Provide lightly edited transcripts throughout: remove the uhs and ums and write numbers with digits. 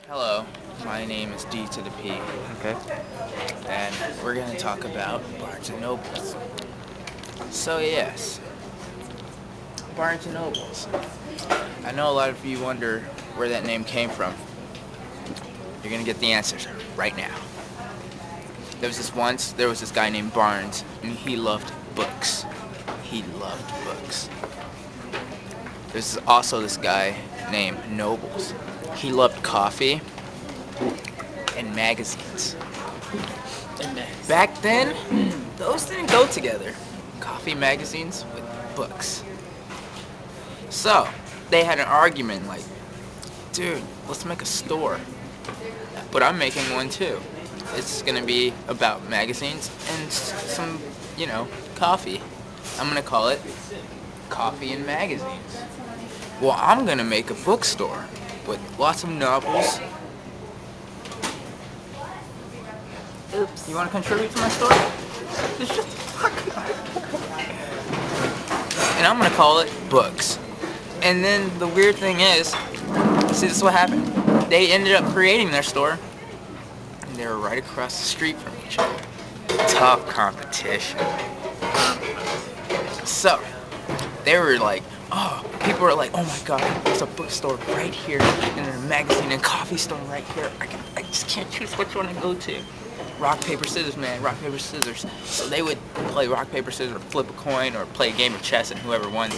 Hello, my name is D to the P, Okay. and we're going to talk about Barnes& and Nobles. So yes, Barnes& and Nobles. I know a lot of you wonder where that name came from. You're going to get the answers right now. There was this guy named Barnes, and he loved books. He loved books. There's also this guy named Nobles. He loved coffee and magazines. Back then, those didn't go together. Coffee, magazines with books. So, they had an argument like, dude, let's make a store. But I'm making one too. It's gonna be about magazines and some, coffee. I'm gonna call it Coffee and Magazines. Well, I'm gonna make a bookstore with lots of novels. Oops. You wanna contribute to my story? It's just and I'm gonna call it Books. And then the weird thing is, see, this is what happened. They ended up creating their store, and they were right across the street from each other. Tough competition. So, they were like, people were like, oh my god, there's a bookstore right here, and a magazine and coffee store right here. I just can't choose which one to go to. Rock, paper, scissors, man, rock, paper, scissors. So they would play rock, paper, scissors, or flip a coin, or play a game of chess, and whoever won,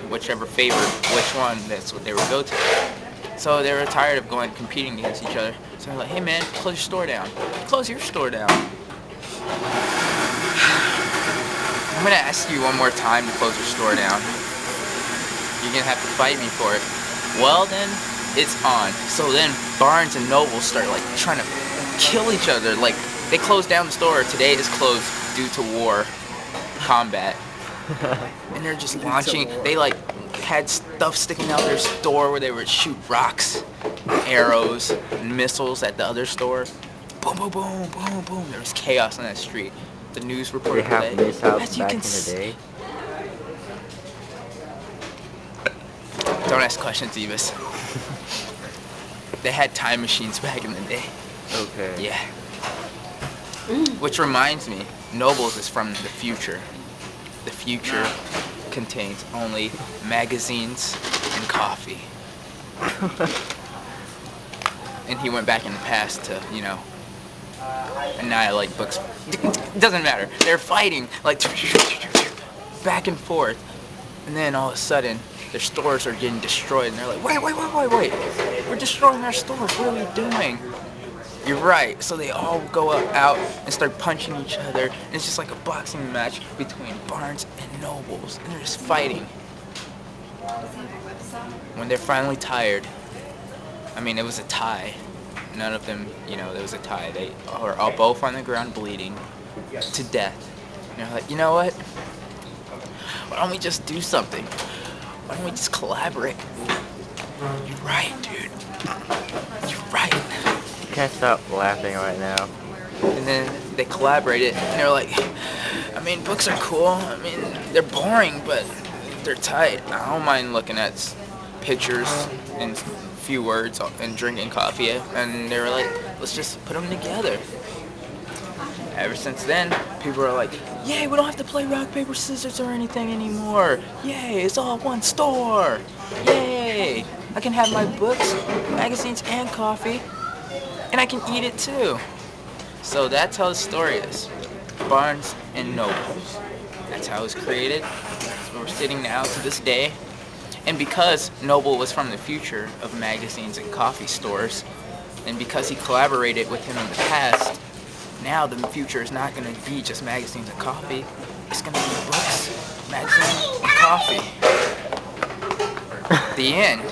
whichever favored which one, that's what they would go to. So they were tired of competing against each other. So they're like, hey man, close your store down. Close your store down. I'm gonna ask you one more time to close your store down. You're gonna have to fight me for it. Well then, it's on. So then Barnes and Noble start trying to kill each other. Like, they closed down the store. Today is closed due to war, combat. And they're just launching, they had stuff sticking out their store where they would shoot rocks, arrows, and missiles at the other store. Boom, boom, boom, boom, boom. There was chaos on that street. The news reported They have today. this house back in the day. Don't ask questions, Evis. They had time machines back in the day. Okay. Yeah. Which reminds me, Nobles is from the future. The future contains only magazines and coffee. And he went back in the past to, annihilate books. Doesn't matter. They're fighting, back and forth. And then all of a sudden, their stores are getting destroyed. And they're like, wait. We're destroying our stores. What are we doing? You're right. So they all go out and start punching each other. And it's just like a boxing match between Barnes and Nobles. And they're just fighting. When they're finally tired, it was a tie. None of them, there was a tie. They were all both on the ground bleeding to death. And they're like, you know what? Why don't we just do something? Why don't we just collaborate? You're right, dude. You're right. I can't stop laughing right now. And then they collaborated, and they're like, books are cool. They're boring, but they're tight. I don't mind looking at pictures and few words and drinking coffee. And they were like, let's just put them together. Ever since then, people are like, yay, we don't have to play rock, paper, scissors or anything anymore. Yay, it's all one store. Yay, I can have my books, magazines, and coffee, and I can eat it too. So that's how the story is. Barnes and Noble. That's how it was created. That's where we're sitting now to this day. And because Noble was from the future of magazines and coffee stores, and because he collaborated with him in the past, now the future is not going to be just magazines and coffee. It's going to be books, magazines, and coffee. The end.